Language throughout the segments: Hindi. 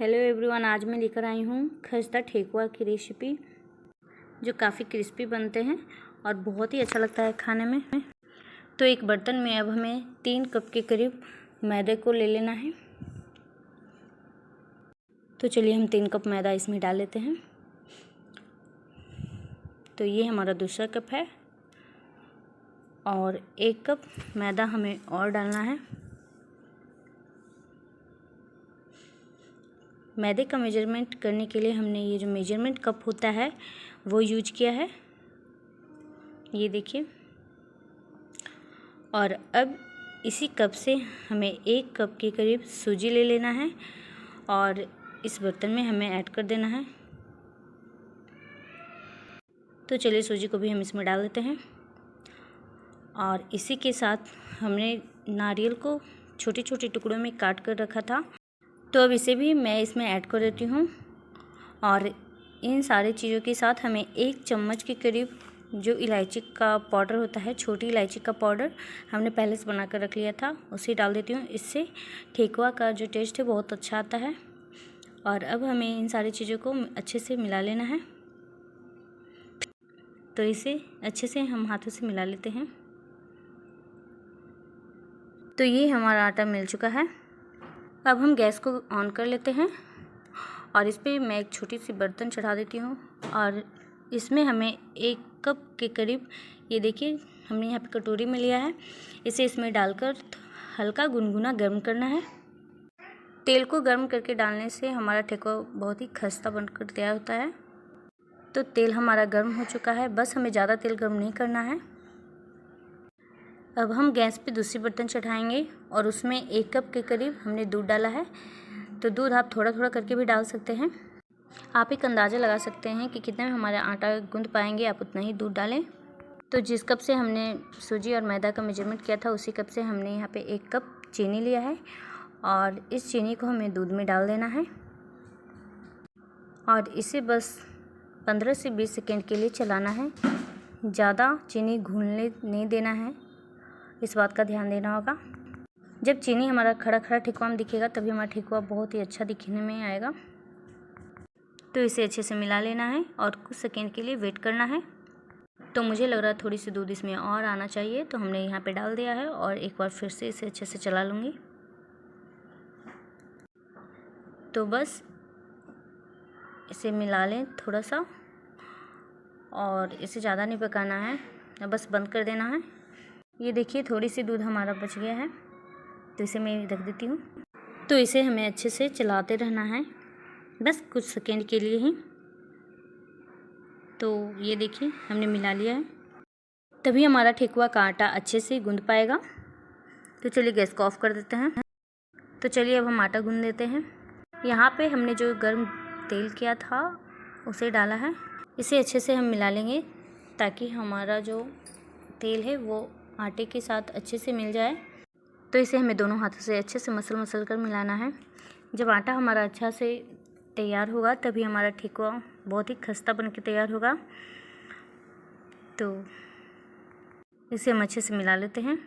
हेलो एवरीवन, आज मैं लेकर आई हूँ खस्ता ठेकुआ की रेसिपी जो काफ़ी क्रिस्पी बनते हैं और बहुत ही अच्छा लगता है खाने में। तो एक बर्तन में अब हमें 3 कप के करीब मैदे को ले लेना है। तो चलिए हम 3 कप मैदा इसमें डाल लेते हैं। तो ये हमारा दूसरा कप है और 1 कप मैदा हमें और डालना है। मैदे का मेजरमेंट करने के लिए हमने ये जो मेजरमेंट कप होता है वो यूज किया है, ये देखिए। और अब इसी कप से हमें 1 कप के करीब सूजी ले लेना है और इस बर्तन में हमें ऐड कर देना है। तो चलिए सूजी को भी हम इसमें डाल देते हैं और इसी के साथ हमने नारियल को छोटे छोटे टुकड़ों में काट कर रखा था, तो अब इसे भी मैं इसमें ऐड कर देती हूँ। और इन सारी चीज़ों के साथ हमें 1 चम्मच के करीब जो इलायची का पाउडर होता है, छोटी इलायची का पाउडर हमने पहले से बना कर रख लिया था, उसे डाल देती हूँ। इससे ठेकुआ का जो टेस्ट है बहुत अच्छा आता है। और अब हमें इन सारी चीज़ों को अच्छे से मिला लेना है। तो इसे अच्छे से हम हाथों से मिला लेते हैं। तो ये हमारा आटा मिल चुका है। अब हम गैस को ऑन कर लेते हैं और इस पर मैं एक छोटी सी बर्तन चढ़ा देती हूँ और इसमें हमें 1 कप के करीब, ये देखिए हमने यहाँ पे कटोरी में लिया है, इसे इसमें डालकर हल्का गुनगुना गर्म करना है। तेल को गर्म करके डालने से हमारा ठेकुआ बहुत ही खस्ता बनकर तैयार होता है। तो तेल हमारा गर्म हो चुका है, बस हमें ज़्यादा तेल गर्म नहीं करना है। अब हम गैस पे दूसरी बर्तन चढ़ाएंगे और उसमें 1 कप के करीब हमने दूध डाला है। तो दूध आप थोड़ा थोड़ा करके भी डाल सकते हैं। आप एक अंदाज़ा लगा सकते हैं कि कितने में हमारा आटा गूंद पाएंगे, आप उतना ही दूध डालें। तो जिस कप से हमने सूजी और मैदा का मेजरमेंट किया था उसी कप से हमने यहाँ पे 1 कप चीनी लिया है और इस चीनी को हमें दूध में डाल देना है और इसे बस 15 से 20 सेकेंड के लिए चलाना है। ज़्यादा चीनी घुलने नहीं देना है, इस बात का ध्यान देना होगा। जब चीनी हमारा खड़ा खड़ा ठेकुआ में दिखेगा तभी हमारा ठेकुआ बहुत ही अच्छा दिखने में आएगा। तो इसे अच्छे से मिला लेना है और कुछ सेकेंड के लिए वेट करना है। तो मुझे लग रहा है थोड़ी सी दूध इसमें और आना चाहिए, तो हमने यहाँ पे डाल दिया है और एक बार फिर से इसे अच्छे से चला लूँगी। तो बस इसे मिला लें थोड़ा सा और इसे ज़्यादा नहीं पकाना है, बस बंद कर देना है। ये देखिए थोड़ी सी दूध हमारा बच गया है, तो इसे मैं रख देती हूँ। तो इसे हमें अच्छे से चलाते रहना है, बस कुछ सेकेंड के लिए ही। तो ये देखिए हमने मिला लिया है, तभी हमारा ठेकुआ का आटा अच्छे से गूंद पाएगा। तो चलिए गैस को ऑफ कर देते हैं। तो चलिए अब हम आटा गूंद देते हैं। यहाँ पे हमने जो गर्म तेल किया था उसे डाला है, इसे अच्छे से हम मिला लेंगे ताकि हमारा जो तेल है वो आटे के साथ अच्छे से मिल जाए। तो इसे हमें दोनों हाथों से अच्छे से मसल कर मिलाना है। जब आटा हमारा अच्छा से तैयार होगा तभी हमारा ठेकुआ बहुत ही खस्ता बन के तैयार होगा। तो इसे हम अच्छे से मिला लेते हैं।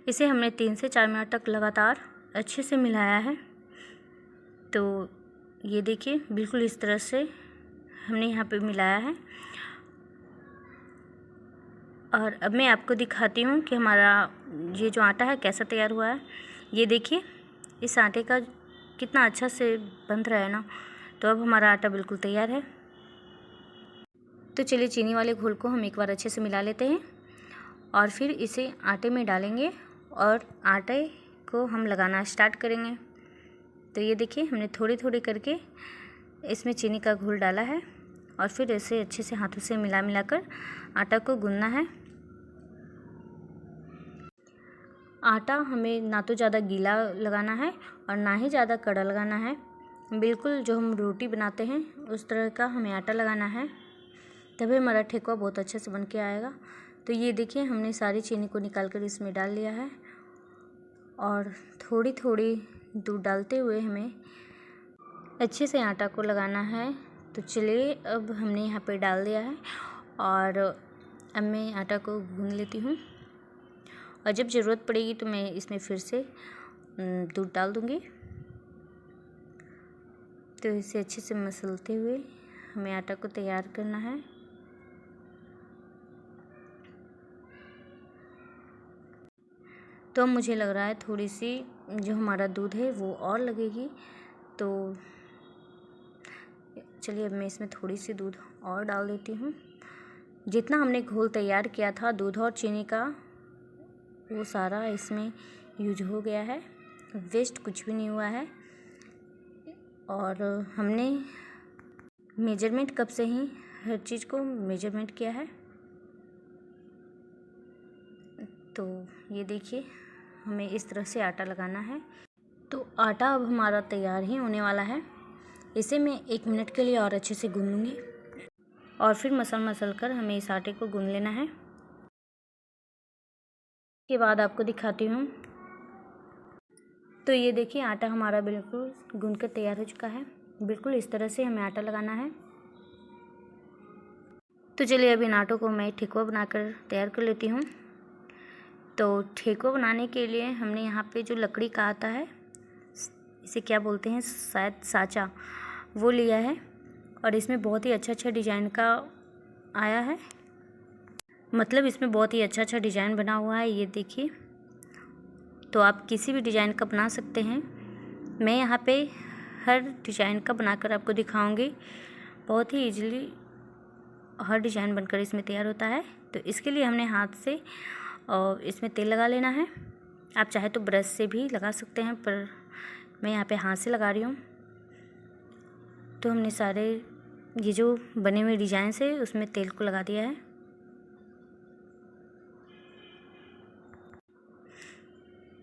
इसे हमने 3 से 4 मिनट तक लगातार अच्छे से मिलाया है। तो ये देखिए बिल्कुल इस तरह से हमने यहाँ पे मिलाया है। और अब मैं आपको दिखाती हूँ कि हमारा ये जो आटा है कैसा तैयार हुआ है। ये देखिए इस आटे का कितना अच्छा से बन रहा है ना। तो अब हमारा आटा बिल्कुल तैयार है। तो चलिए चीनी वाले घोल को हम एक बार अच्छे से मिला लेते हैं और फिर इसे आटे में डालेंगे और आटे को हम लगाना स्टार्ट करेंगे। तो ये देखिए हमने थोड़ी थोड़ी करके इसमें चीनी का घोल डाला है और फिर इसे अच्छे से हाथों से मिला कर आटा को गूंदना है। आटा हमें ना तो ज़्यादा गीला लगाना है और ना ही ज़्यादा कड़ा लगाना है। बिल्कुल जो हम रोटी बनाते हैं उस तरह का हमें आटा लगाना है, तभी हमारा ठेकुआ बहुत अच्छे से बन के आएगा। तो ये देखिए हमने सारी चीनी को निकाल कर इसमें डाल लिया है और थोड़ी थोड़ी दूध डालते हुए हमें अच्छे से आटा को लगाना है। तो चलिए अब हमने यहाँ पे डाल दिया है और अब मैं आटा को गूंद लेती हूँ और जब ज़रूरत पड़ेगी तो मैं इसमें फिर से दूध डाल दूँगी। तो इसे अच्छे से मसलते हुए हमें आटा को तैयार करना है। तो मुझे लग रहा है थोड़ी सी जो हमारा दूध है वो और लगेगी, तो चलिए अब मैं इसमें थोड़ी सी दूध और डाल देती हूँ। जितना हमने घोल तैयार किया था दूध और चीनी का, वो सारा इसमें यूज हो गया है, वेस्ट कुछ भी नहीं हुआ है। और हमने मेजरमेंट कप से ही हर चीज़ को मेजरमेंट किया है। तो ये देखिए हमें इस तरह से आटा लगाना है। तो आटा अब हमारा तैयार ही होने वाला है। इसे मैं 1 मिनट के लिए और अच्छे से गूँध लूँगी और फिर मसल कर हमें इस आटे को गूँध लेना है। के बाद आपको दिखाती हूँ। तो ये देखिए आटा हमारा बिल्कुल गूँध कर तैयार हो चुका है। बिल्कुल इस तरह से हमें आटा लगाना है। तो चलिए अब इन आटों को मैं ठेकुआ बनाकर तैयार कर लेती हूँ। तो ठेकुआ बनाने के लिए हमने यहाँ पे जो लकड़ी का आता है, इसे क्या बोलते हैं, शायद साँचा, वो लिया है। और इसमें बहुत ही अच्छा डिज़ाइन का आया है, मतलब इसमें बहुत ही अच्छा डिज़ाइन बना हुआ है। ये देखिए, तो आप किसी भी डिज़ाइन का बना सकते हैं। मैं यहाँ पे हर डिज़ाइन का बनाकर आपको दिखाऊंगी। बहुत ही इजीली हर डिज़ाइन बनकर इसमें तैयार होता है। तो इसके लिए हमने हाथ से इसमें तेल लगा लेना है। आप चाहे तो ब्रश से भी लगा सकते हैं, पर मैं यहाँ पे हाथ से लगा रही हूँ। तो हमने सारे ये जो बने हुए डिज़ाइन है उसमें तेल को लगा दिया है।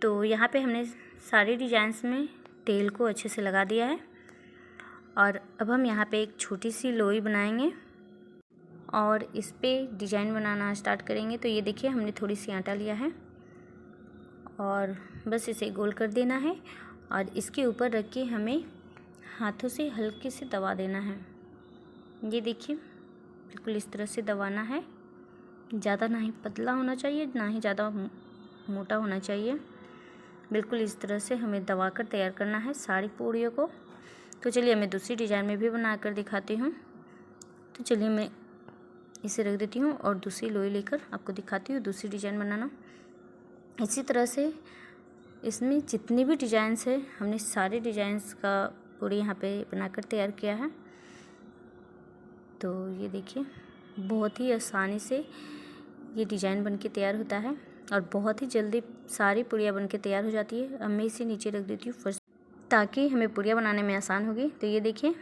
तो यहाँ पे हमने सारे डिज़ाइंस में तेल को अच्छे से लगा दिया है। और अब हम यहाँ पे एक छोटी सी लोई बनाएंगे और इस पे डिज़ाइन बनाना स्टार्ट करेंगे। तो ये देखिए हमने थोड़ी सी आटा लिया है और बस इसे गोल कर देना है और इसके ऊपर रख के हमें हाथों से हल्के से दबा देना है। ये देखिए बिल्कुल इस तरह से दबाना है। ज़्यादा ना ही पतला होना चाहिए, ना ही ज़्यादा मोटा होना चाहिए। बिल्कुल इस तरह से हमें दबाकर तैयार करना है सारी पूड़ियों को। तो चलिए मैं दूसरी डिज़ाइन में भी बना कर दिखाती हूँ। तो चलिए मैं इसे रख देती हूँ और दूसरी लोई लेकर आपको दिखाती हूँ दूसरी डिज़ाइन बनाना। इसी तरह से इसमें जितनी भी डिज़ाइंस है हमने सारे डिज़ाइंस का पूड़ी यहाँ पे बनाकर तैयार किया है। तो ये देखिए बहुत ही आसानी से ये डिज़ाइन बनके तैयार होता है और बहुत ही जल्दी सारी पूड़ियाँ बनके तैयार हो जाती है। अब मैं इसे नीचे रख देती हूँ फर्स्ट, ताकि हमें पूड़ियाँ बनाने में आसान होगी। तो ये देखिए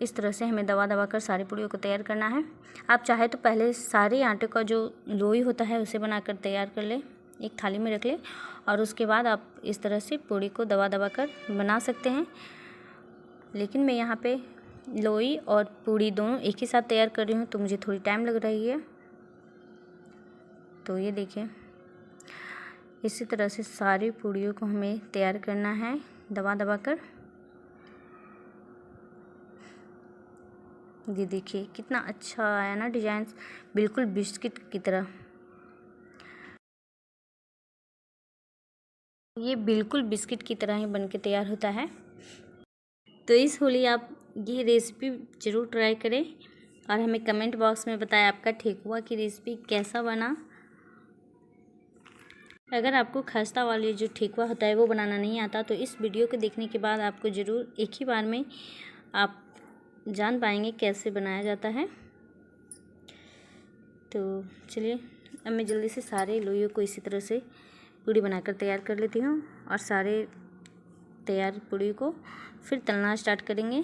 इस तरह से हमें दबा कर सारी पूड़ियों को तैयार करना है। आप चाहे तो पहले सारे आटे का जो लोई होता है उसे बनाकर तैयार कर ले, एक थाली में रख ले और उसके बाद आप इस तरह से पूड़ी को दबा कर बना सकते हैं। लेकिन मैं यहाँ पे लोई और पूड़ी दोनों एक ही साथ तैयार कर रही हूँ, तो मुझे थोड़ी टाइम लग रही है। तो ये देखिए इसी तरह से सारी पूड़ियों को हमें तैयार करना है दबा कर। ये देखिए कितना अच्छा आया ना डिज़ाइन, बिल्कुल बिस्किट की तरह। ये बिल्कुल बिस्किट की तरह ही बनके तैयार होता है। तो इस होली आप ये रेसिपी ज़रूर ट्राई करें और हमें कमेंट बॉक्स में बताएं आपका ठेकुआ की रेसिपी कैसा बना। अगर आपको खस्ता वाली जो ठेकुआ होता है वो बनाना नहीं आता, तो इस वीडियो को देखने के बाद आपको ज़रूर एक ही बार में आप जान पाएंगे कैसे बनाया जाता है। तो चलिए अब मैं जल्दी से सारे लोइयों को इसी तरह से पूड़ी बनाकर तैयार कर लेती हूँ और सारे तैयार पूड़ी को फिर तलना स्टार्ट करेंगे।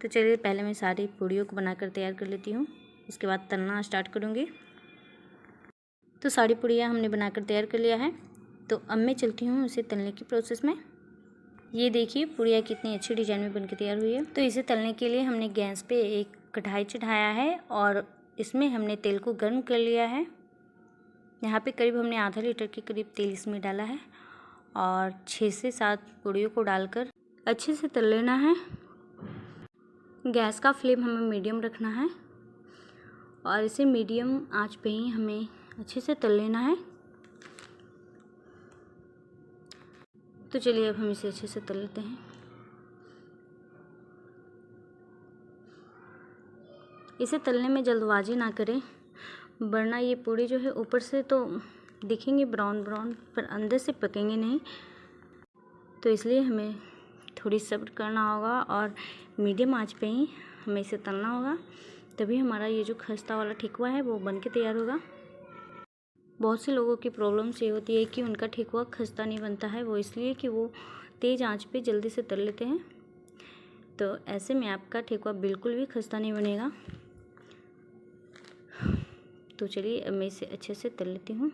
तो चलिए पहले मैं सारी पूड़ियों को बनाकर तैयार कर लेती हूँ, उसके बाद तलना स्टार्ट करूँगी। तो सारी पूड़ियाँ हमने बनाकर तैयार कर लिया है। तो अब मैं चलती हूँ इसे तलने की प्रोसेस में। ये देखिए पूड़ियाँ कितनी अच्छी डिज़ाइन में बनकर तैयार हुई है। तो इसे तलने के लिए हमने गैस पे एक कढ़ाई चढ़ाया है और इसमें हमने तेल को गर्म कर लिया है। यहाँ पे करीब हमने आधा लीटर के करीब तेल इसमें डाला है और 6 से 7 पूड़ियों को डालकर अच्छे से तल लेना है। गैस का फ्लेम हमें मीडियम रखना है और इसे मीडियम आंच पे ही हमें अच्छे से तल लेना है। तो चलिए अब हम इसे अच्छे से तल लेते हैं। इसे तलने में जल्दबाजी ना करें, वरना ये पूड़ी जो है ऊपर से तो दिखेंगे ब्राउन ब्राउन, पर अंदर से पकेंगे नहीं। तो इसलिए हमें थोड़ी सब्र करना होगा और मीडियम आंच पे ही हमें इसे तलना होगा, तभी हमारा ये जो खस्ता वाला ठेकुआ है वो बन के तैयार होगा। बहुत से लोगों की प्रॉब्लम्स ये होती है कि उनका ठेकुआ खस्ता नहीं बनता है, वो इसलिए कि वो तेज़ आंच पे जल्दी से तल लेते हैं। तो ऐसे में आपका ठेकुआ बिल्कुल भी खस्ता नहीं बनेगा। तो चलिए अब मैं इसे अच्छे से तल लेती हूँ।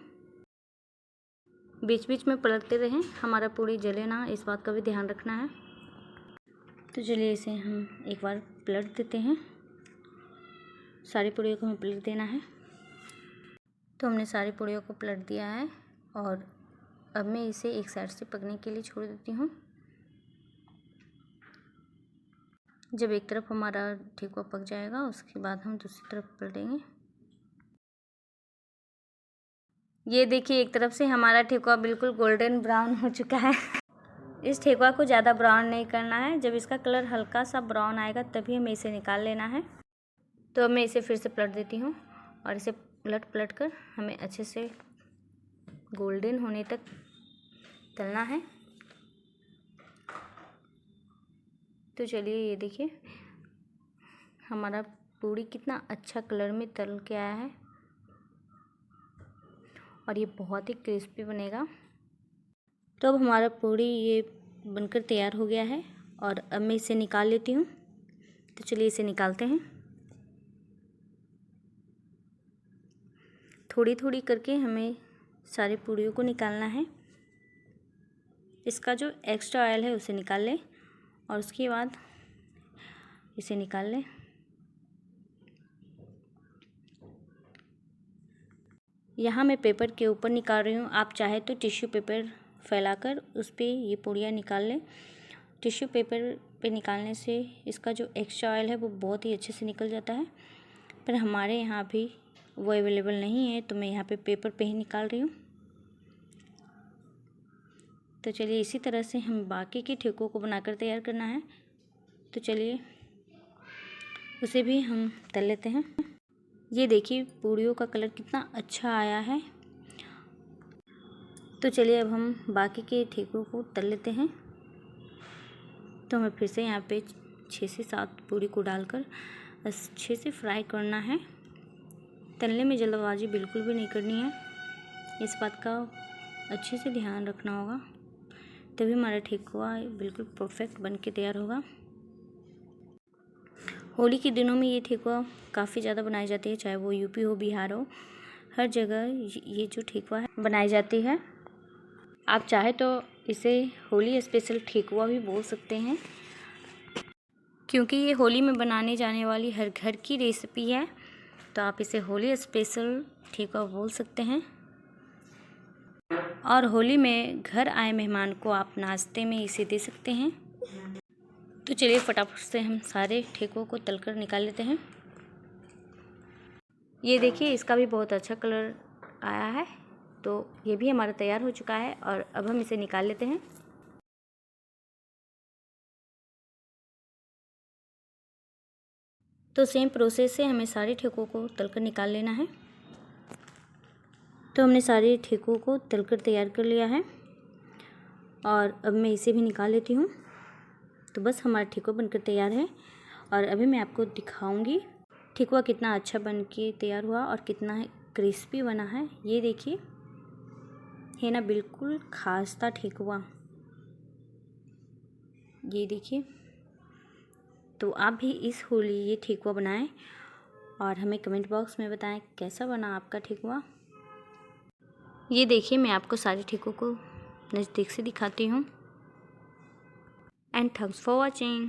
बीच बीच में पलटते रहें, हमारा पूड़ी जले ना, इस बात का भी ध्यान रखना है। तो चलिए इसे हम एक बार पलट देते हैं। सारी पूड़ियों को हमें पलट देना है। तो हमने सारी पूड़ियों को पलट दिया है और अब मैं इसे एक साइड से पकने के लिए छोड़ देती हूँ। जब एक तरफ हमारा ठेकुआ पक जाएगा उसके बाद हम दूसरी तरफ पलटेंगे। ये देखिए, एक तरफ से हमारा ठेकुआ बिल्कुल गोल्डन ब्राउन हो चुका है। इस ठेकुआ को ज़्यादा ब्राउन नहीं करना है, जब इसका कलर हल्का सा ब्राउन आएगा तभी हमें इसे निकाल लेना है। तो अब मैं इसे फिर से पलट देती हूँ और इसे पलट कर हमें अच्छे से गोल्डन होने तक तलना है। तो चलिए ये देखिए, हमारा पूड़ी कितना अच्छा कलर में तल के आया है और ये बहुत ही क्रिस्पी बनेगा। तो अब हमारा पूड़ी ये बनकर तैयार हो गया है और अब मैं इसे निकाल लेती हूँ। तो चलिए इसे निकालते हैं। थोड़ी थोड़ी करके हमें सारी पूड़ियों को निकालना है। इसका जो एक्स्ट्रा ऑयल है उसे निकाल लें और उसके बाद इसे निकाल लें। यहाँ मैं पेपर के ऊपर निकाल रही हूँ, आप चाहे तो टिश्यू पेपर फैलाकर उस पर ये पूड़ियाँ निकाल लें। टिश्यू पेपर पे निकालने से इसका जो एक्स्ट्रा ऑयल है वो बहुत ही अच्छे से निकल जाता है, पर हमारे यहाँ भी वो अवेलेबल नहीं है, तो मैं यहाँ पे पेपर पे ही निकाल रही हूँ। तो चलिए इसी तरह से हम बाकी के ठेकुओं को बनाकर तैयार करना है। तो चलिए उसे भी हम तल लेते हैं। ये देखिए पूड़ियों का कलर कितना अच्छा आया है। तो चलिए अब हम बाकी के ठेकुओं को तल लेते हैं। तो हमें फिर से यहाँ पे 6 से 7 पूड़ी को डालकर अच्छे से फ्राई करना है। तलने में जल्दबाजी बिल्कुल भी नहीं करनी है, इस बात का अच्छे से ध्यान रखना होगा, तभी हमारा ठेकुआ बिल्कुल परफेक्ट बन के तैयार होगा। होली के दिनों में ये ठेकुआ काफ़ी ज़्यादा बनाई जाती है, चाहे वो यूपी हो, बिहार हो, हर जगह ये जो ठेकुआ है बनाई जाती है। आप चाहे तो इसे होली स्पेशल ठेकुआ भी बोल सकते हैं, क्योंकि ये होली में बनाने जाने वाली हर घर की रेसिपी है, तो आप इसे होली स्पेशल ठेकुआ बोल सकते हैं। और होली में घर आए मेहमान को आप नाश्ते में इसे दे सकते हैं। तो चलिए फटाफट से हम सारे ठेकुओं को तलकर निकाल लेते हैं। ये देखिए इसका भी बहुत अच्छा कलर आया है, तो ये भी हमारा तैयार हो चुका है और अब हम इसे निकाल लेते हैं। तो सेम प्रोसेस से हमें सारे ठेकुओं को तलकर निकाल लेना है। तो हमने सारे ठेकुओं को तलकर तैयार कर लिया है और अब मैं इसे भी निकाल लेती हूँ। तो बस हमारा ठेकुआ बनकर तैयार है और अभी मैं आपको दिखाऊंगी ठेकुआ कितना अच्छा बन के तैयार हुआ और कितना क्रिस्पी बना है। ये देखिए है ना, बिल्कुल खास्ता ठेकुआ। ये देखिए, तो आप भी इस होली ये ठेकुआ बनाएं और हमें कमेंट बॉक्स में बताएं कैसा बना आपका ठेकुआ। ये देखिए मैं आपको सारे ठेकुओं को नज़दीक से दिखाती हूँ। And thanks for watching.